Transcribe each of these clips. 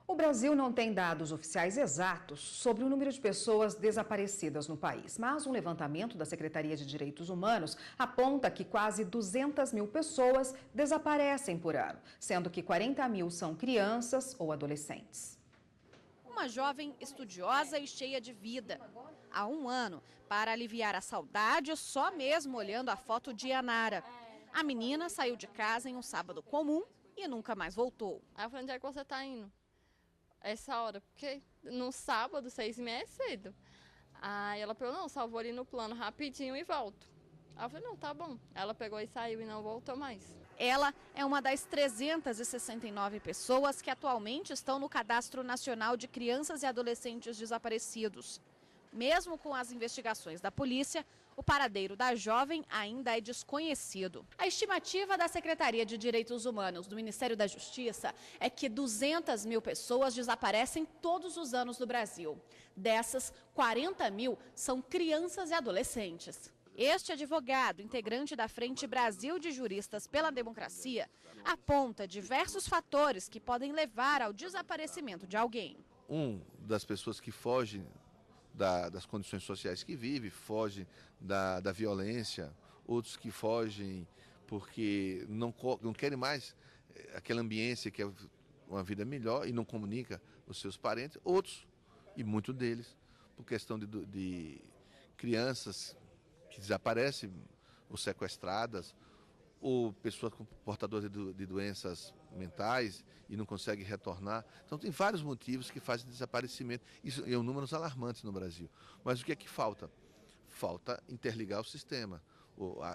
O Brasil não tem dados oficiais exatos sobre o número de pessoas desaparecidas no país, mas um levantamento da Secretaria de Direitos Humanos aponta que quase 200 mil pessoas desaparecem por ano, sendo que 40 mil são crianças ou adolescentes. Uma jovem estudiosa e cheia de vida. Há um ano, para aliviar a saudade, só mesmo olhando a foto de Yanara. A menina saiu de casa em um sábado comum e nunca mais voltou. Aí eu falei, onde é que você está indo? Essa hora, porque no sábado, 6h30 é cedo. Aí ela falou, não, só vou ali no plano rapidinho e volto. Aí eu falei, não, tá bom. Ela pegou e saiu e não voltou mais. Ela é uma das 369 pessoas que atualmente estão no Cadastro Nacional de Crianças e Adolescentes Desaparecidos. Mesmo com as investigações da polícia, o paradeiro da jovem ainda é desconhecido. A estimativa da Secretaria de Direitos Humanos do Ministério da Justiça é que 200 mil pessoas desaparecem todos os anos no Brasil. Dessas, 40 mil são crianças e adolescentes. Este advogado, integrante da Frente Brasil de Juristas pela Democracia, aponta diversos fatores que podem levar ao desaparecimento de alguém. Das pessoas que fogem das condições sociais que vive, fogem da violência, outros que fogem porque não querem mais aquela ambiência que é uma vida melhor e não comunica os seus parentes, outros, e muitos deles, por questão de crianças que desaparecem ou sequestradas, ou pessoas portadoras de doenças mentais e não conseguem retornar. Então tem vários motivos que fazem desaparecimento. Isso é um número alarmante no Brasil. Mas o que é que falta? Falta interligar o sistema.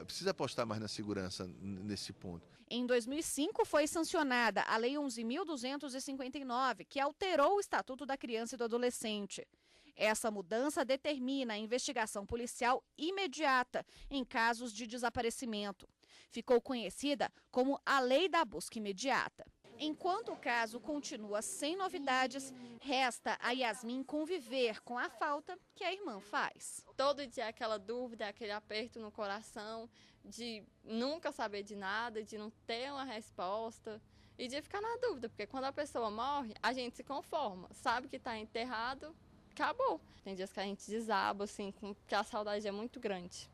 Precisa apostar mais na segurança nesse ponto. Em 2005 foi sancionada a Lei 11.259, que alterou o Estatuto da Criança e do Adolescente. Essa mudança determina a investigação policial imediata em casos de desaparecimento. Ficou conhecida como a Lei da Busca Imediata. Enquanto o caso continua sem novidades, resta a Yasmin conviver com a falta que a irmã faz. Todo dia aquela dúvida, aquele aperto no coração, de nunca saber de nada, de não ter uma resposta e de ficar na dúvida, porque quando a pessoa morre, a gente se conforma, sabe que está enterrado, acabou. Tem dias que a gente desaba, assim, porque a saudade é muito grande.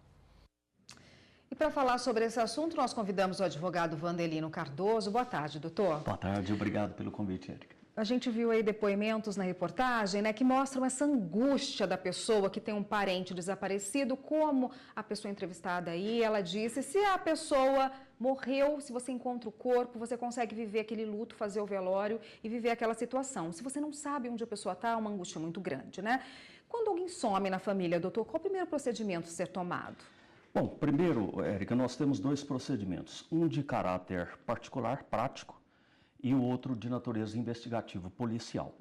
E para falar sobre esse assunto, nós convidamos o advogado Vandelino Cardoso. Boa tarde, doutor. Boa tarde, obrigado pelo convite, Érica. A gente viu aí depoimentos na reportagem, né, que mostram essa angústia da pessoa que tem um parente desaparecido, como a pessoa entrevistada aí, ela disse, se a pessoa morreu, se você encontra o corpo, você consegue viver aquele luto, fazer o velório e viver aquela situação. Se você não sabe onde a pessoa está, é uma angústia muito grande, né? Quando alguém some na família, doutor, qual é o primeiro procedimento a ser tomado? Bom, primeiro, Érica, nós temos dois procedimentos, um de caráter particular, prático, e o outro de natureza investigativa, policial.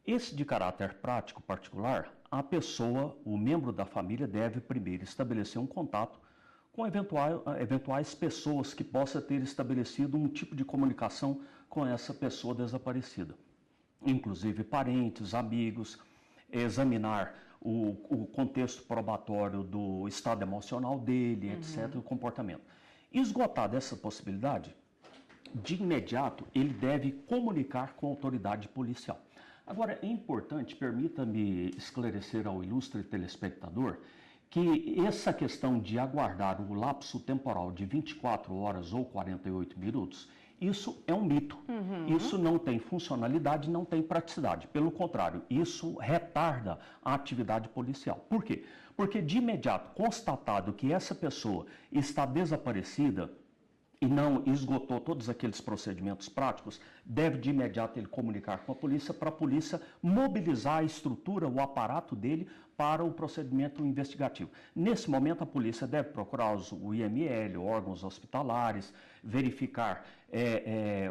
Esse de caráter prático, particular, a pessoa, o membro da família, deve primeiro estabelecer um contato com eventuais pessoas que possa ter estabelecido um tipo de comunicação com essa pessoa desaparecida. Inclusive parentes, amigos, examinar o contexto probatório do estado emocional dele, etc., o comportamento. Esgotada essa possibilidade, de imediato, ele deve comunicar com a autoridade policial. Agora, é importante, permita-me esclarecer ao ilustre telespectador, que essa questão de aguardar o lapso temporal de 24 horas ou 48 minutos, isso é um mito. Isso não tem funcionalidade, não tem praticidade. Pelo contrário, isso retarda a atividade policial. Por quê? Porque de imediato, constatado que essa pessoa está desaparecida e não esgotou todos aqueles procedimentos práticos, deve de imediato ele comunicar com a polícia para a polícia mobilizar a estrutura, o aparato dele para o procedimento investigativo. Nesse momento, a polícia deve procurar o IML, órgãos hospitalares, verificar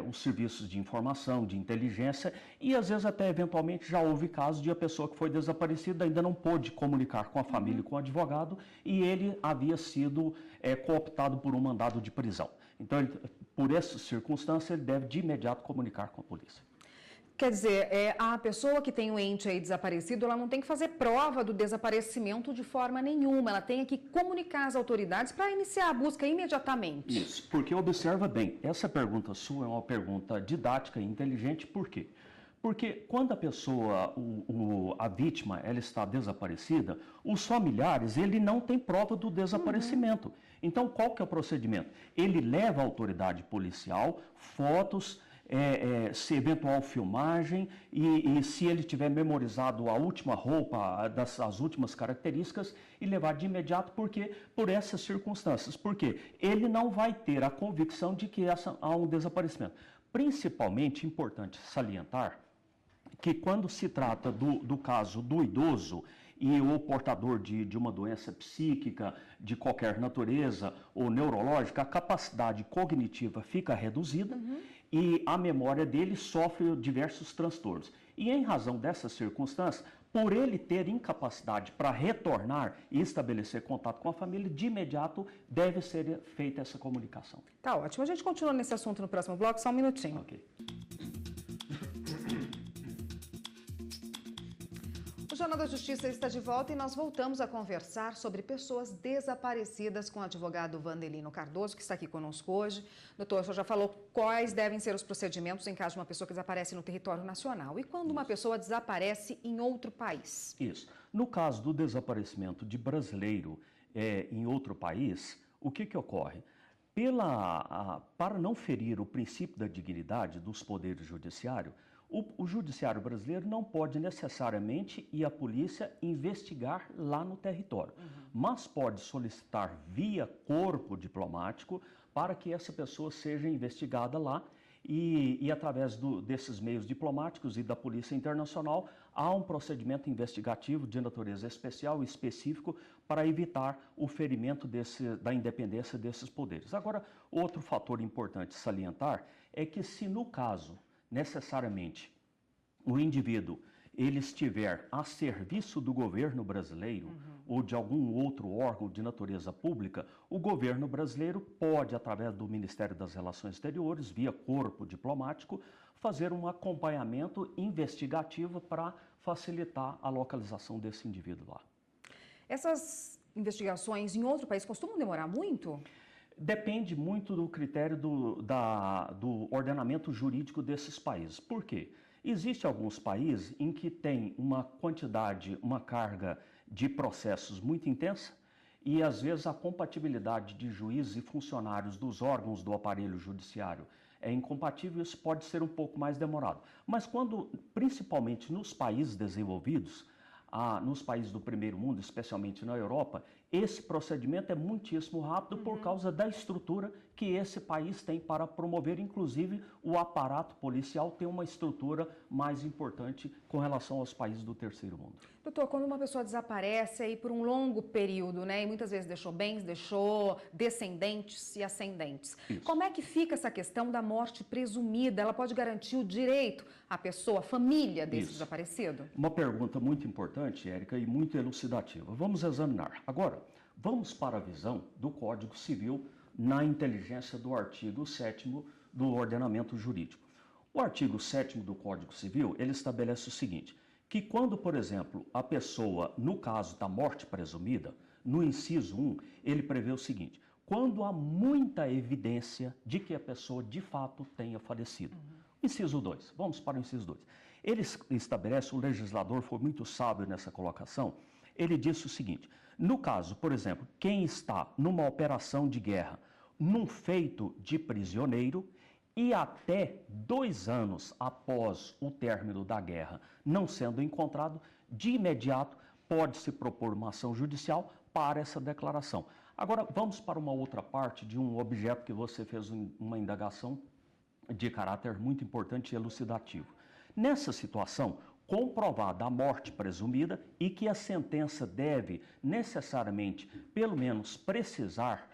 os serviços de informação, de inteligência e, às vezes, até eventualmente já houve casos de a pessoa que foi desaparecida ainda não pôde comunicar com a família e com o advogado e ele havia sido cooptado por um mandado de prisão. Então, por essa circunstância, ele deve de imediato comunicar com a polícia. Quer dizer, a pessoa que tem um ente aí desaparecido, ela não tem que fazer prova do desaparecimento de forma nenhuma. Ela tem que comunicar às autoridades para iniciar a busca imediatamente. Isso, porque observa bem, essa pergunta sua é uma pergunta didática e inteligente, por quê? Porque quando a pessoa, a vítima, ela está desaparecida, os familiares, ele não tem prova do desaparecimento. Então, qual que é o procedimento? Ele leva à autoridade policial fotos, se eventual filmagem e se ele tiver memorizado a última roupa, as últimas características, e levar de imediato por essas circunstâncias. Porque ele não vai ter a convicção de que há um desaparecimento. Principalmente importante salientar que quando se trata do caso do idoso e o portador de uma doença psíquica de qualquer natureza ou neurológica, a capacidade cognitiva fica reduzida e a memória dele sofre diversos transtornos. E em razão dessas circunstâncias, por ele ter incapacidade para retornar e estabelecer contato com a família, de imediato deve ser feita essa comunicação. Tá ótimo. A gente continua nesse assunto no próximo bloco, só um minutinho. Ok. O Jornal da Justiça está de volta e nós voltamos a conversar sobre pessoas desaparecidas com o advogado Wandelino Cardoso, que está aqui conosco hoje. Doutor, o senhor já falou quais devem ser os procedimentos em caso de uma pessoa que desaparece no território nacional. E quando uma pessoa desaparece em outro país? Isso. No caso do desaparecimento de brasileiro em outro país, o que ocorre? Para não ferir o princípio da dignidade dos poderes judiciários, o judiciário brasileiro não pode necessariamente ir à polícia investigar lá no território, mas pode solicitar via corpo diplomático para que essa pessoa seja investigada lá e através desses meios diplomáticos e da Polícia Internacional há um procedimento investigativo de natureza especial e específico para evitar o ferimento da independência desses poderes. Agora, outro fator importante salientar é que se no caso necessariamente o indivíduo ele estiver a serviço do governo brasileiro ou de algum outro órgão de natureza pública, o governo brasileiro pode, através do Ministério das Relações Exteriores, via corpo diplomático, fazer um acompanhamento investigativo para facilitar a localização desse indivíduo lá. Essas investigações em outro país costumam demorar muito? Depende muito do critério do ordenamento jurídico desses países. Por quê? Existem alguns países em que tem uma quantidade, uma carga de processos muito intensa e às vezes a compatibilidade de juízes e funcionários dos órgãos do aparelho judiciário é incompatível, isso pode ser um pouco mais demorado. Mas principalmente nos países desenvolvidos, nos países do primeiro mundo, especialmente na Europa, esse procedimento é muitíssimo rápido por causa da estrutura que esse país tem para promover, inclusive o aparato policial tem uma estrutura mais importante com relação aos países do terceiro mundo. Doutor, quando uma pessoa desaparece aí por um longo período, né, e muitas vezes deixou bens, deixou descendentes e ascendentes, Isso. Como é que fica essa questão da morte presumida? Ela pode garantir o direito à pessoa, à família desse desaparecido? Uma pergunta muito importante, Érica, e muito elucidativa. Vamos examinar. Agora, vamos para a visão do Código Civil na inteligência do artigo 7º do ordenamento jurídico. O artigo 7º do Código Civil, ele estabelece o seguinte, que quando, por exemplo, a pessoa, no caso da morte presumida, no inciso 1, ele prevê o seguinte, quando há muita evidência de que a pessoa de fato tenha falecido. Inciso 2, vamos para o inciso 2. Ele estabelece, o legislador foi muito sábio nessa colocação, ele disse o seguinte, no caso, por exemplo, quem está numa operação de guerra, num feito de prisioneiro e até 2 anos após o término da guerra não sendo encontrado, de imediato pode-se propor uma ação judicial para essa declaração. Agora, vamos para uma outra parte de um objeto que você fez uma indagação de caráter muito importante e elucidativo. Nessa situação, comprovada a morte presumida e que a sentença deve necessariamente, pelo menos, precisar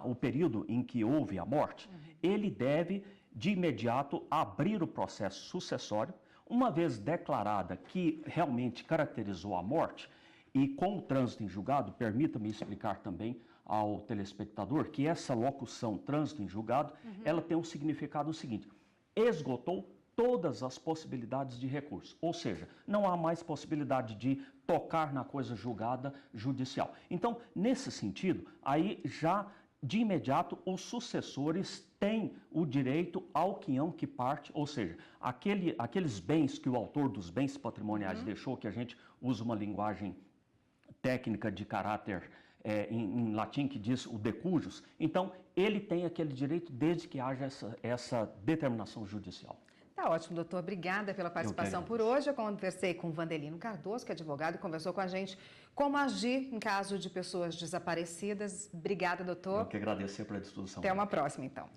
o período em que houve a morte, ele deve, de imediato, abrir o processo sucessório, uma vez declarada que realmente caracterizou a morte, e com o trânsito em julgado, permita-me explicar também ao telespectador que essa locução trânsito em julgado, ela tem um significado seguinte, esgotou todas as possibilidades de recurso, ou seja, não há mais possibilidade de tocar na coisa julgada judicial. Então, nesse sentido, aí já de imediato os sucessores têm o direito ao quinhão que parte, ou seja, aqueles bens que o autor dos bens patrimoniais deixou, que a gente usa uma linguagem técnica de caráter em latim que diz o de cujus, então ele tem aquele direito desde que haja essa determinação judicial. Tá ótimo, doutor. Obrigada pela participação por hoje. Eu conversei com Vandelino Cardoso, que é advogado, e conversou com a gente como agir em caso de pessoas desaparecidas. Obrigada, doutor. Eu que agradeço pela disposição. Até uma próxima, então.